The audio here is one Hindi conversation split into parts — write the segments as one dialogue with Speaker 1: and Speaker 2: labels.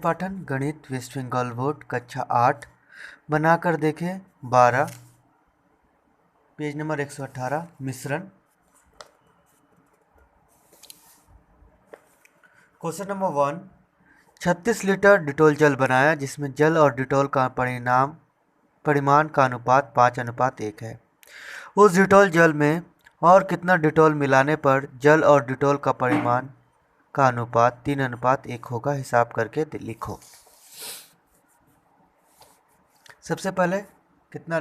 Speaker 1: पाठन गणित वेस्ट बंगाल बोर्ड कक्षा 8 बनाकर देखें 12 पेज नंबर 118 मिश्रण। क्वेश्चन नंबर 1, 36 लीटर डिटोल जल बनाया जिसमें जल और डिटोल का परिमाण का अनुपात 5:1 है। उस डिटोल जल में और कितना डिटोल मिलाने पर जल और डिटोल का परिमाण का अनुपात 3:1 होगा, हिसाब करके लिखो। सबसे पहले कितना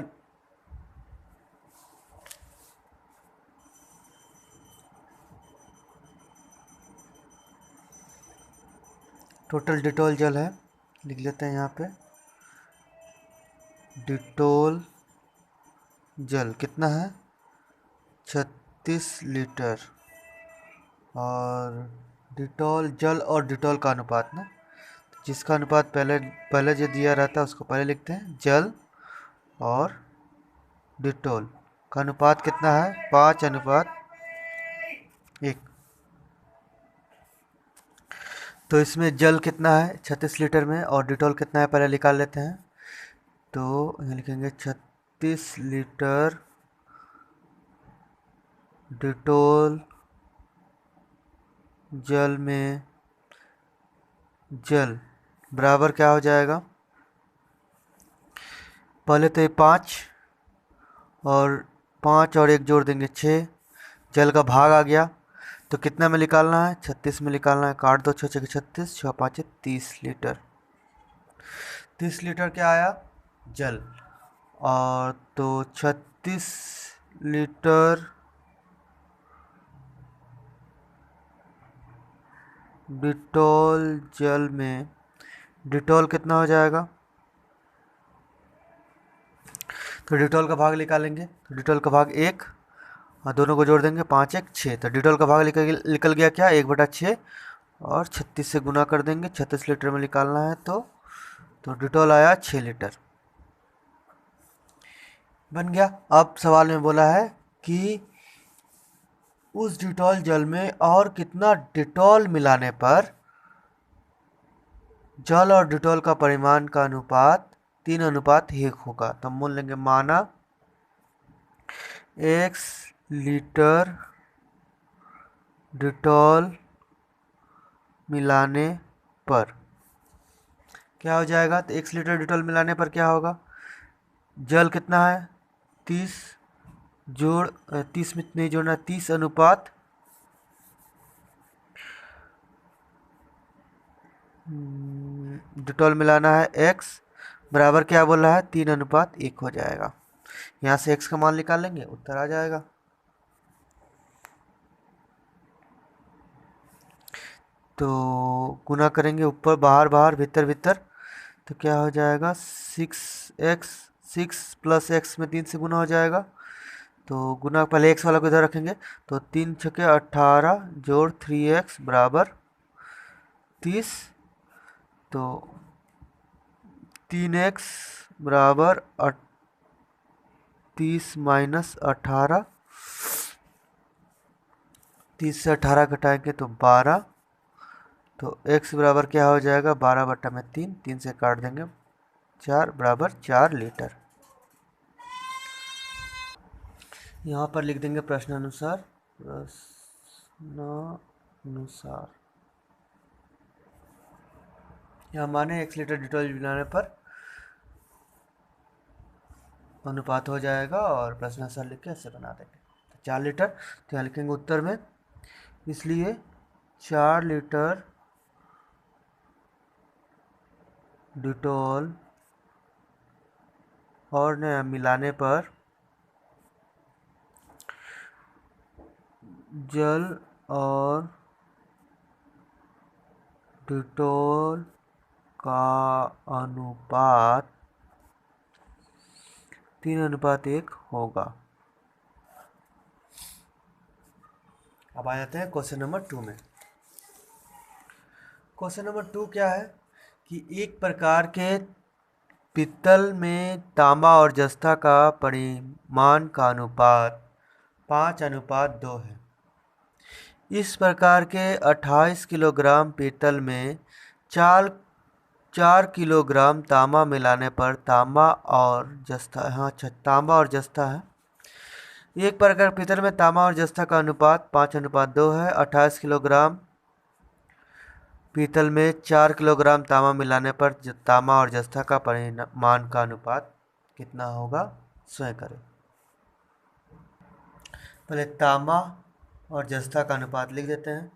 Speaker 1: टोटल डिटोल जल है, लिख लेते हैं यहाँ पे। डिटोल जल कितना है 36 लीटर, और डिटोल जल और डिटोल का अनुपात ना, जिसका अनुपात पहले जो दिया रहता है उसको पहले लिखते हैं। जल और डिटोल का अनुपात कितना है 5:1। तो इसमें जल कितना है 36 लीटर में और डिटोल कितना है पहले निकाल लेते हैं। तो यहाँ लिखेंगे 36 लीटर डिटोल जल में जल बराबर क्या हो जाएगा, पहले तो ये 5 और 1 जोड़ देंगे 6, जल का भाग आ गया तो कितना में निकालना है 36 में निकालना है। काट दो 6 6 36, 6 5 30 लीटर। 30 लीटर क्या आया जल, और तो 36 लीटर डिटोल जल में डिटोल कितना हो जाएगा, तो डिटोल का भाग निकालेंगे। तो डिटोल का भाग 1 और दोनों को जोड़ देंगे 5 1 6, तो डिटोल का भाग निकल गया क्या 1/6, और 36 से गुना कर देंगे। 36 लीटर में निकालना है तो डिटोल आया 6 लीटर बन गया। अब सवाल में बोला है कि उस डिटोल जल में और कितना डिटोल मिलाने पर जल और डिटोल का परिमाण का अनुपात 3:1 होगा। तो हम बोल लेंगे माना x लीटर डिटोल मिलाने पर क्या हो जाएगा, तो 1 लीटर डिटोल मिलाने पर क्या होगा, जल कितना है 30 जोड़ 30 में नहीं जोड़ना 30:, डिटोल मिलाना है x बराबर क्या बोल रहा है 3:1 हो जाएगा। यहाँ से x का मान निकाल लेंगे, उत्तर आ जाएगा। तो गुना करेंगे ऊपर बाहर बाहर भीतर भीतर, तो क्या हो जाएगा 6x, 6 + x में 3 से गुना हो जाएगा। तो गुना पहले x वाला को इधर रखेंगे, तो 3 × 6 = 18 जोड़ 3x बराबर 30। तो 3x बराबर 30 - 18, 30 से 18 घटाएंगे तो 12। तो x बराबर क्या हो जाएगा 12/3, 3 से काट देंगे 4 बराबर 4 लीटर। यहाँ पर लिख देंगे प्रश्नानुसार। यहाँ माने 1 लीटर डिटोल मिलाने पर अनुपात हो जाएगा, और प्रश्नानुसार लिख के ऐसे बना देंगे। तो 4 लीटर, तो यहाँ लिखेंगे उत्तर में, इसलिए 4 लीटर डिटोल और नया मिलाने पर जल और डिटोल का अनुपात 3:1 होगा। अब आ जाते हैं क्वेश्चन नंबर 2 में। क्वेश्चन नंबर 2 क्या है कि एक प्रकार के पित्तल में तांबा और जस्ता का परिमाण का अनुपात 5:2 है। इस प्रकार के 28 किलोग्राम पीतल में 4 4 किलोग्राम तांबा मिलाने पर तांबा और जस्ता, हाँ अच्छा, तांबा और जस्ता है। एक प्रकार पीतल में तांबा और जस्ता का अनुपात 5:2 है। 28 किलोग्राम पीतल में 4 किलोग्राम तांबा मिलाने पर तांबा और जस्ता का परिमाण का अनुपात कितना होगा, स्वयं करें। पहले तांबा और जस्ता का अनुपात लिख देते हैं।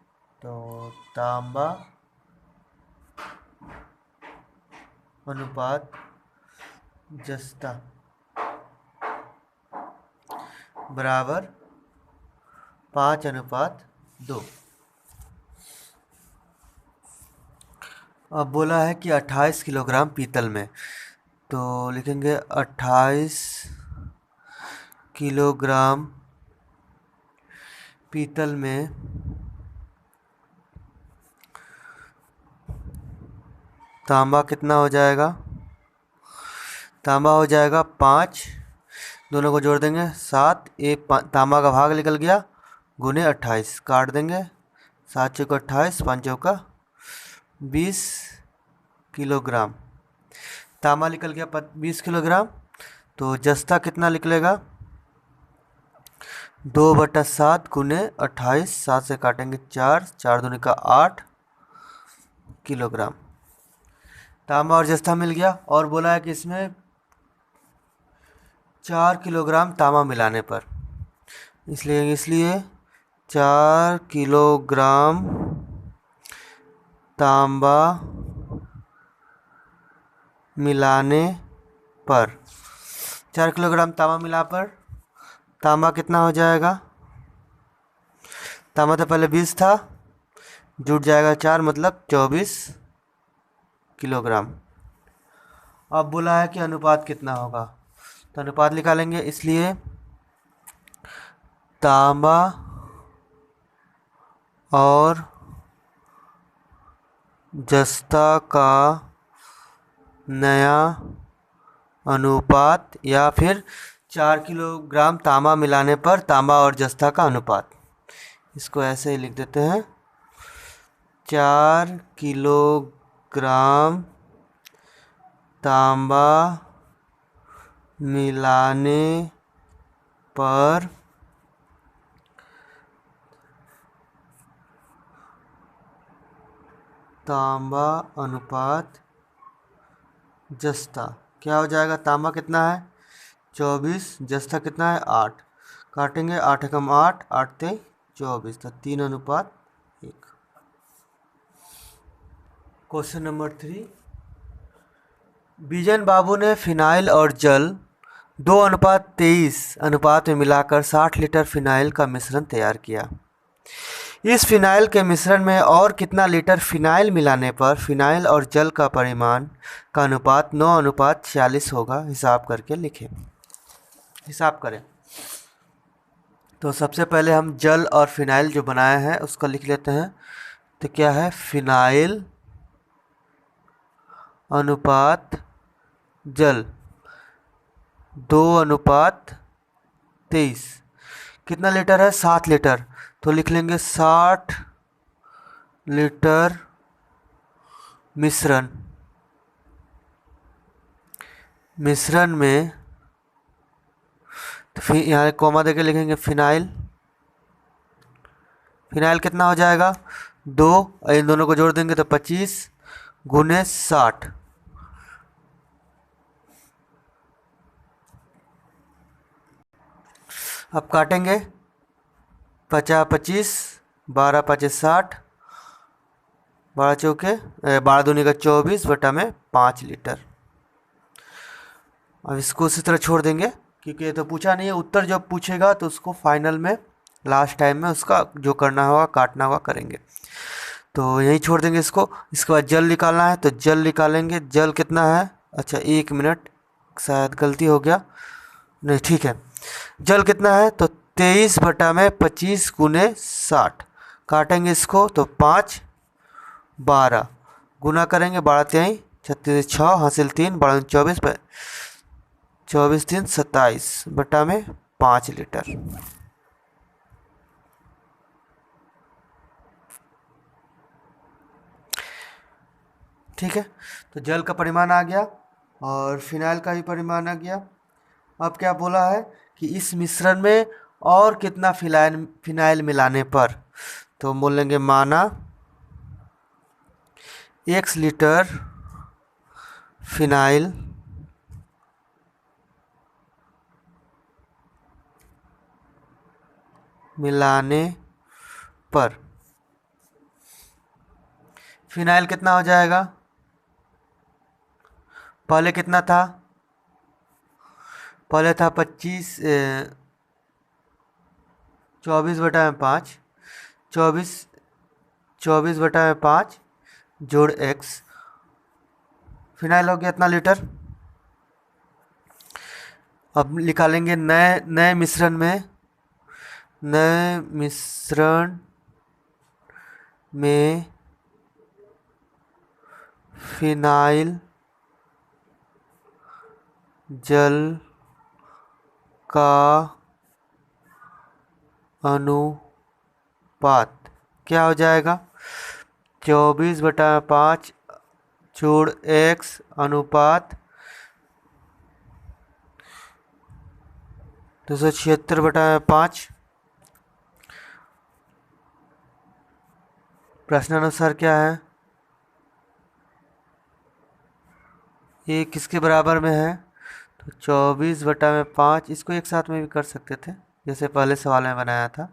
Speaker 1: तो तांबा अनुपात जस्ता बराबर 5:2। अब बोला है कि 28 किलोग्राम पीतल में, तो लिखेंगे 28 किलोग्राम पीतल में तांबा कितना हो जाएगा, तांबा हो जाएगा 5, दोनों को जोड़ देंगे 7, एक तांबा का भाग निकल गया, गुने 28 काट देंगे, 7 चौका 28, 5 चौका 20 किलोग्राम तांबा निकल गया 20 किलोग्राम। तो जस्ता कितना निकलेगा, 2/7 गुने 28, 7 से काटेंगे 4, 4 दूनी का 8 किलोग्राम तांबा और जस्ता मिल गया। और बोला है कि इसमें 4 किलोग्राम तांबा मिलाने पर, इसलिए 4 किलोग्राम तांबा मिलाने पर, 4 किलोग्राम तांबा मिला पर तांबा कितना हो जाएगा, तांबा तो पहले 20 था, जुट जाएगा 4 मतलब 24 किलोग्राम। अब बोला है कि अनुपात कितना होगा, तो अनुपात निकालेंगे, इसलिए तांबा और जस्ता का नया अनुपात, या फिर 4 किलोग्राम तांबा मिलाने पर तांबा और जस्ता का अनुपात, इसको ऐसे ही लिख देते हैं। 4 किलोग्राम तांबा मिलाने पर तांबा अनुपात जस्ता क्या हो जाएगा, तांबा कितना है 24, जस्ता कितना है 8, काटेंगे 8 एकम 8, 8 ते 24, तो 3:1। क्वेश्चन नंबर 3, बिजन बाबू ने फिनाइल और जल 2:23 अनुपात में मिलाकर 60 लीटर फिनाइल का मिश्रण तैयार किया। इस फिनाइल के मिश्रण में और कितना लीटर फिनाइल मिलाने पर फिनाइल और जल का परिमाण का अनुपात 9:46 होगा, हिसाब करके लिखें। हिसाब करें तो सबसे पहले हम जल और फिनाइल जो बनाए हैं उसको लिख लेते हैं। तो क्या है, फिनाइल अनुपात जल 2:23, कितना लीटर है 60 लीटर, तो लिख लेंगे 60 लीटर मिश्रण में, तो फिर यहाँ कोमा देके लिखेंगे फिनाइल, फिनाइल कितना हो जाएगा 2, इन दोनों को जोड़ देंगे तो 25 गुने 60, अब काटेंगे 50 25, 12 5 60, 12 चौके 12 दूनी का 24 बटा में 5 लीटर। अब इसको उसी तरह छोड़ देंगे, क्योंकि ये तो पूछा नहीं है, उत्तर जब पूछेगा तो उसको फाइनल में लास्ट टाइम में उसका जो करना होगा काटना होगा करेंगे। तो यहीं छोड़ देंगे इसको। इसके बाद जल निकालना है, तो जल निकालेंगे। जल कितना है, अच्छा 1 मिनट, शायद गलती हो गया, नहीं ठीक है। जल कितना है, तो 23 बटा में 25 गुने 60, काटेंगे इसको तो 5 12 गुना करेंगे, 12 3 36 6 हासिल 3 12 24 24 3 27 बटा में 5 लीटर। ठीक है, तो जल का परिमाण आ गया और फिनाइल का भी परिमाण आ गया। अब क्या बोला है कि इस मिश्रण में और कितना फिनाइल फिनाइल मिलाने पर, तो हम बोलेंगे माना x लीटर फिनाइल मिलाने पर फिनाइल कितना हो जाएगा। पहले कितना था, पहले था 24/5, 24/5 जोड़ x, फिनाइल हो गया इतना लीटर। अब निकालेंगे नए नए मिश्रण में, नए मिश्रण में फिनाइल जल का अनुपात क्या हो जाएगा, 24/5 जोड़ x अनुपात 276/5। प्रश्नानुसार क्या है, ये किसके बराबर में है, तो 24/5, इसको एक साथ में भी कर सकते थे जैसे पहले सवाल में बनाया था।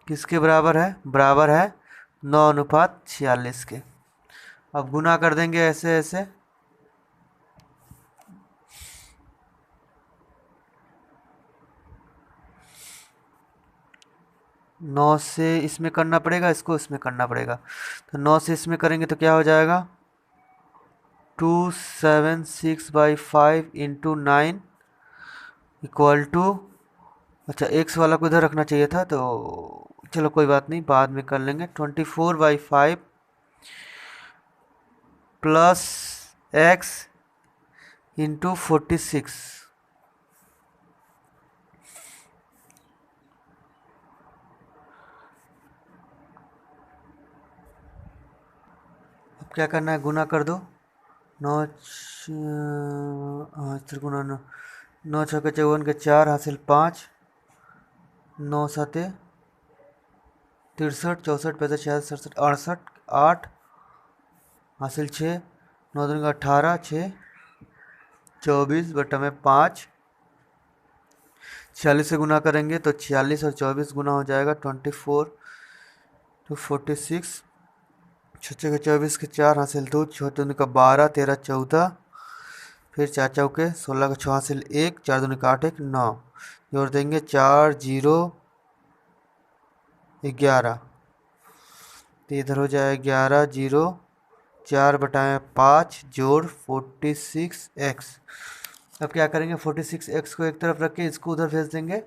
Speaker 1: किसके बराबर है, बराबर है 9:46 के। अब गुना कर देंगे ऐसे ऐसे, 9 से इसमें करना पड़ेगा, इसको इसमें करना पड़ेगा, तो 9 से इसमें करेंगे तो क्या हो जाएगा, 276/5 इंटू 9 इक्वल टू, अच्छा एक्स वाला को इधर रखना चाहिए था, तो चलो कोई बात नहीं, बाद में कर लेंगे। 24/5 प्लस एक्स इंटू 46, अब क्या करना है, गुना कर दो, 9 गुना 9 छक्के 54 के 4 हासिल 5, 9 7 63 64 65 66 67 68 8 हासिल 6, 9 दूनी का 18, 6 24/5, 46 से गुना करेंगे तो 46 और 24 गुना हो जाएगा 24 to 46, 6 के 24 के 4 हासिल 2, 6 दूनी का 12, 13 14, फिर 4 चौके 16 का 6 हासिल 1, 4 दूनी का 8 1 9, जोड़ देंगे 4 0 11, तो इधर हो जाए 11 0 4/5 जोड़ 46x। अब क्या करेंगे, 46x को एक तरफ रख के इसको उधर भेज देंगे,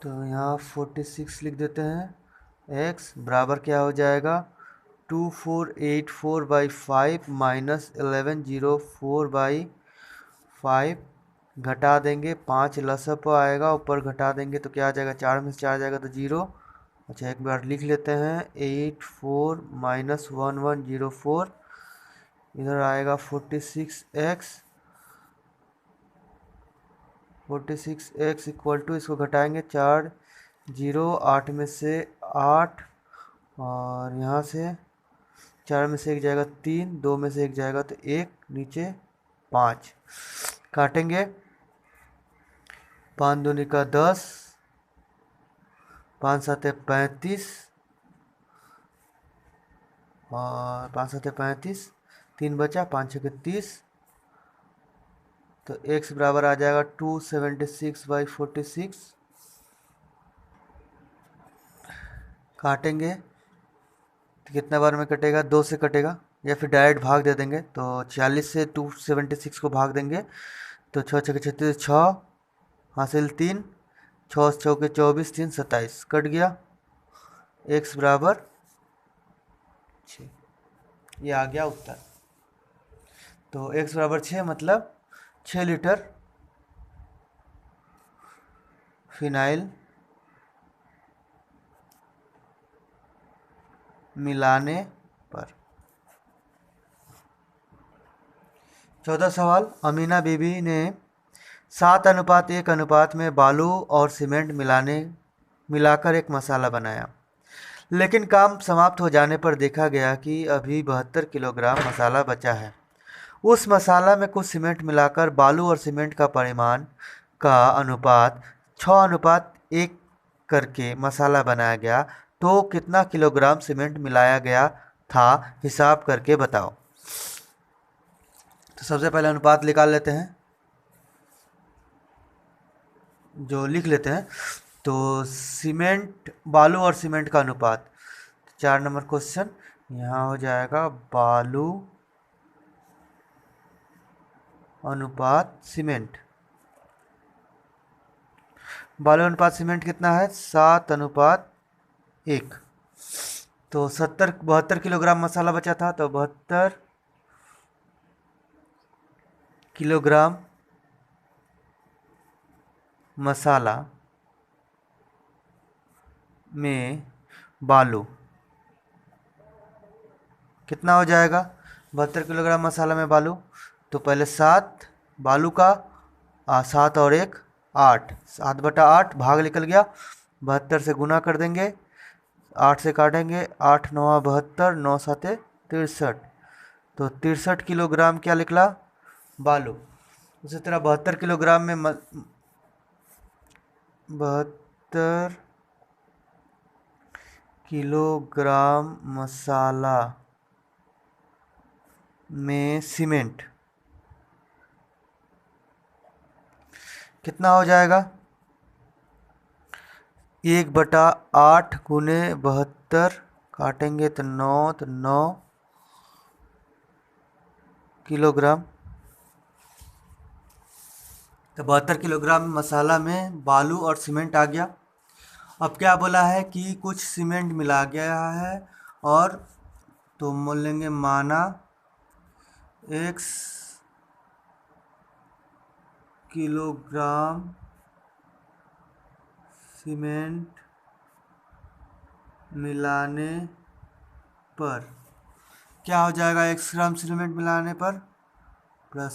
Speaker 1: तो यहाँ 46 लिख देते हैं, x बराबर क्या हो जाएगा, 2484/5 माइनस 1104/5, घटा देंगे 5 लसअप आएगा, ऊपर घटा देंगे तो क्या आ जाएगा, 4 में से 4 जाएगा तो 0। अच्छा एक बार लिख लेते हैं, 84 माइनस 1104, इधर आएगा 46x इक्वल टू, इसको घटाएंगे 4 0 8 में से 8, और यहाँ से 4 में से 1 जाएगा 3, 2 में से 1 जाएगा तो 1, नीचे 5, काटेंगे 5 दूनी का 10, 5 7 35, और 5 7 35, 3 बचा, 5 6 30, तो x बराबर आ जाएगा 276/46, काटेंगे तो कितना बार में कटेगा, 2 से कटेगा, या फिर डायरेक्ट भाग दे देंगे, तो 46 से 276 को भाग देंगे तो 6 6 36, 6 हासिल 3, 6 चौके 24, 3 27, कट गया, x बराबर 6, ये आ गया उत्तर। तो x बराबर 6 मतलब 6 लीटर फिनाइल मिलाने पर। 14 सवाल, अमीना बीबी ने 7:1 में बालू और सीमेंट मिलाकर एक मसाला बनाया, लेकिन काम समाप्त हो जाने पर देखा गया कि अभी 72 किलोग्राम मसाला बचा है। उस मसाला में कुछ सीमेंट मिलाकर बालू और सीमेंट का परिमाण का अनुपात 6:1 करके मसाला बनाया गया, तो कितना किलोग्राम सीमेंट मिलाया गया था, हिसाब करके बताओ। तो सबसे पहले अनुपात निकाल लेते हैं, जो लिख लेते हैं। तो सीमेंट, बालू और सीमेंट का अनुपात, 4 नंबर क्वेश्चन यहाँ हो जाएगा बालू अनुपात सीमेंट। बालू अनुपात सीमेंट कितना है? 7:1। तो 72 किलोग्राम मसाला बचा था, तो 72 किलोग्राम मसाला में बालू कितना हो जाएगा? 72 किलोग्राम मसाला में बालू, तो पहले 7 बालू का, 7 और 1 8, 7/8 भाग निकल गया, 72 से गुना कर देंगे, 8 से काटेंगे, 8 9 72, 9 7 63, तो 63 किलोग्राम क्या निकला? बालू। उसी तरह 72 किलोग्राम में 72 किलोग्राम मसाला में सीमेंट कितना हो जाएगा? 1/8 गुने 72, काटेंगे तो 9 किलोग्राम। तो 72 किलोग्राम मसाला में बालू और सीमेंट आ गया। अब क्या बोला है कि कुछ सीमेंट मिला गया है, और तो मोल लेंगे माना x किलोग्राम सीमेंट मिलाने पर क्या हो जाएगा? x ग्राम सीमेंट मिलाने पर प्लस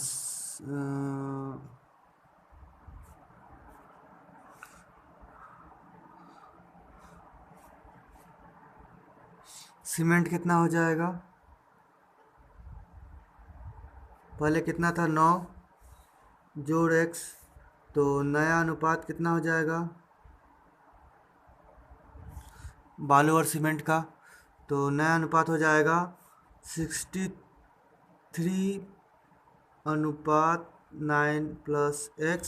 Speaker 1: सीमेंट कितना हो जाएगा? पहले कितना था? 9 जोड़ x, तो नया अनुपात कितना हो जाएगा बालू और सीमेंट का? तो नया अनुपात हो जाएगा 63:9 प्लस x।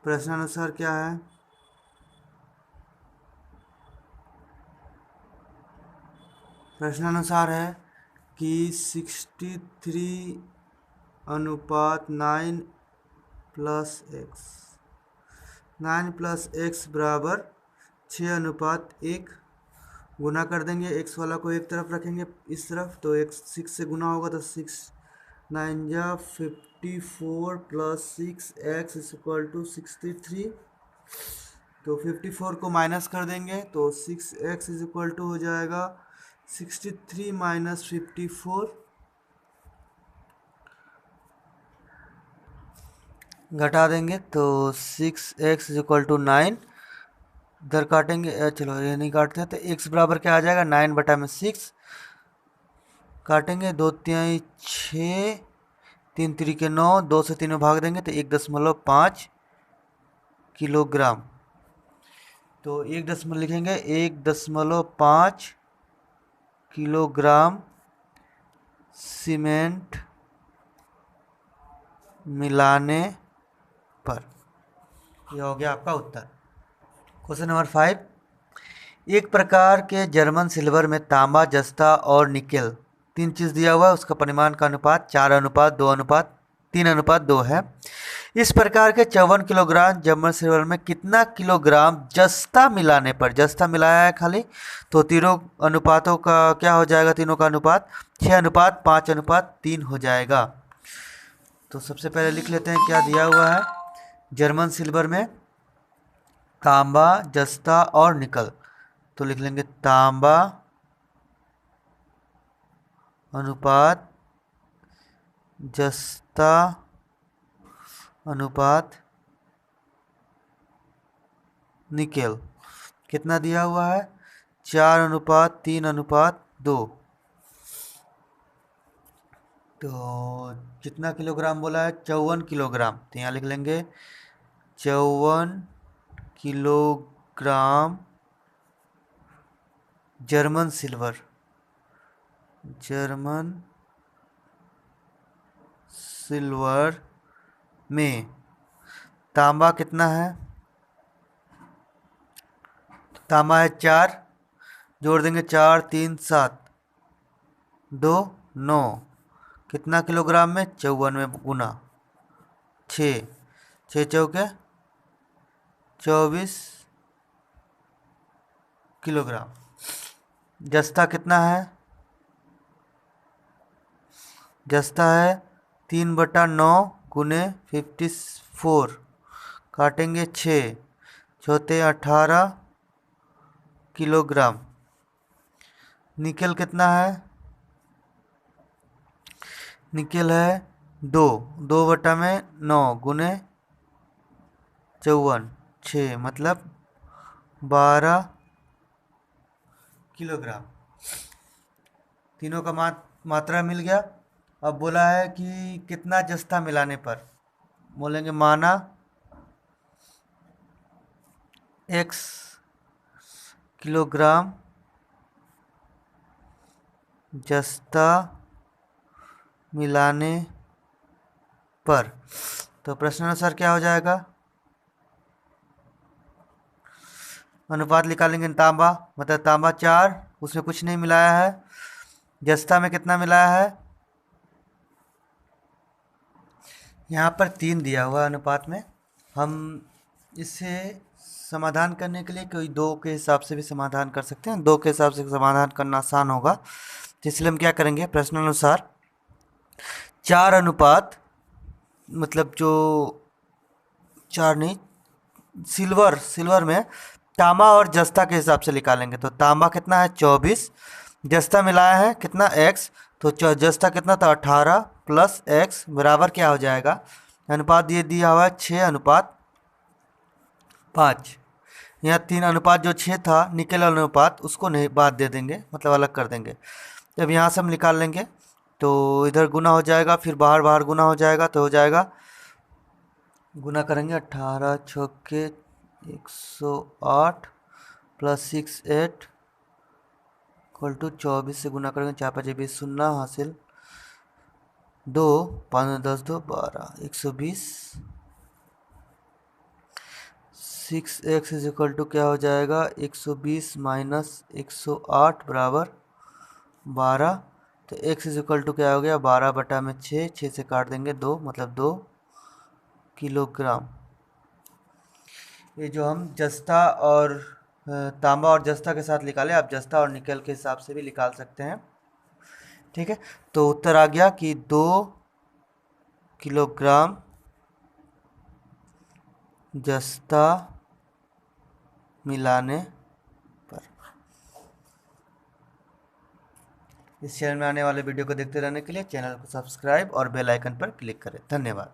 Speaker 1: प्रश्नानुसार क्या है? प्रश्नानुसार है कि 63:9 प्लस x, 9 प्लस x बराबर 6:1। गुना कर देंगे, x वाला को एक तरफ रखेंगे इस तरफ, तो x 6 से गुना होगा, तो 6 9 जा 54 plus 6x is equal to 63। तो 54 को माइनस कर देंगे, तो 6x इज इक्वल टू हो जाएगा 63 माइनस 54, घटा देंगे तो 6x इज इक्वल टू 9। इधर काटेंगे, चलो ये नहीं काटते हैं, तो x बराबर क्या आ जाएगा? 9/6। काटेंगे, 2 तिहाई 6, 3 3 9, 2 से 3 में भाग देंगे तो 1.5 किलोग्राम। तो 1 दशमलव लिखेंगे, 1.5 किलोग्राम सीमेंट मिलाने पर। यह हो गया आपका उत्तर। क्वेश्चन नंबर 5, एक प्रकार के जर्मन सिल्वर में तांबा, जस्ता और निकेल 3 चीज़ दिया हुआ है, उसका परिमाण का अनुपात 4:2:3:2 है। इस प्रकार के 54 किलोग्राम जर्मन सिल्वर में कितना किलोग्राम जस्ता मिलाने पर, जस्ता मिलाया है खाली, तो तीनों अनुपातों का क्या हो जाएगा? तीनों का अनुपात 6:5:3 हो जाएगा। तो सबसे पहले लिख लेते हैं क्या दिया हुआ है। जर्मन सिल्वर में तांबा, जस्ता और निकल, तो लिख लेंगे तांबा, अनुपात जस्ता अनुपात निकेल कितना दिया हुआ है? 4:3:2। तो कितना किलोग्राम बोला है? 54 किलोग्राम। तो यहाँ लिख लेंगे 54 किलोग्राम जर्मन सिल्वर में तांबा कितना है? तांबा है 4, जोड़ देंगे 4 3 7 2 9। कितना किलोग्राम में? 54 में गुना 6, 6 चौके 24 किलोग्राम। जस्ता कितना है? जस्ता है 3/9 गुने 54, काटेंगे 6, चौथे 18 किलोग्राम। निकेल कितना है? निकेल है 2/9 गुने 54, 6 मतलब 12 किलोग्राम। तीनों का मात्रा मिल गया। अब बोला है कि कितना जस्ता मिलाने पर, बोलेंगे माना x किलोग्राम जस्ता मिलाने पर। तो प्रश्नानुसार क्या हो जाएगा? अनुपात निकालेंगे तांबा, मतलब तांबा 4, उसमें कुछ नहीं मिलाया है। जस्ता में कितना मिलाया है? यहाँ पर 3 दिया हुआ अनुपात में। हम इसे समाधान करने के लिए कोई 2 के हिसाब से भी समाधान कर सकते हैं। 2 के हिसाब से समाधान करना आसान होगा, तो इसलिए हम क्या करेंगे, प्रश्नानुसार 4 अनुपात, मतलब जो 4 नहीं, सिल्वर में तांबा और जस्ता के हिसाब से निकालेंगे। तो तांबा कितना है? 24, जस्ता मिलाया है कितना? x। तो जस्ता कितना था? 18 प्लस x बराबर क्या हो जाएगा? अनुपात ये दिया हुआ है 6:5। यहाँ 3 अनुपात जो 6 था निकेल अनुपात, उसको नहीं बात दे देंगे, मतलब अलग कर देंगे। जब यहाँ से हम निकाल लेंगे तो इधर गुना हो जाएगा, फिर बाहर गुना हो जाएगा, तो हो जाएगा, गुना करेंगे 18 छक्के 108 प्लस 6 8 इक्वल टू 24 से गुना करेंगे, 4 5 20 शून्य हासिल, 2 5 10 2 12 120। 6x इज इक्वल टू क्या हो जाएगा? 120 माइनस 108 बराबर 12। तो x इज इक्वल टू क्या हो गया? 12/6, 6 से काट देंगे 2, मतलब 2 किलोग्राम। ये जो हम जस्ता और तांबा और जस्ता के साथ निकाले, आप जस्ता और निकेल के हिसाब से भी निकाल सकते हैं। ठीक है, तो उत्तर आ गया कि 2 किलोग्राम जस्ता मिलाने पर। इस चैनल में आने वाले वीडियो को देखते रहने के लिए चैनल को सब्सक्राइब और बेल आइकन पर क्लिक करें। धन्यवाद।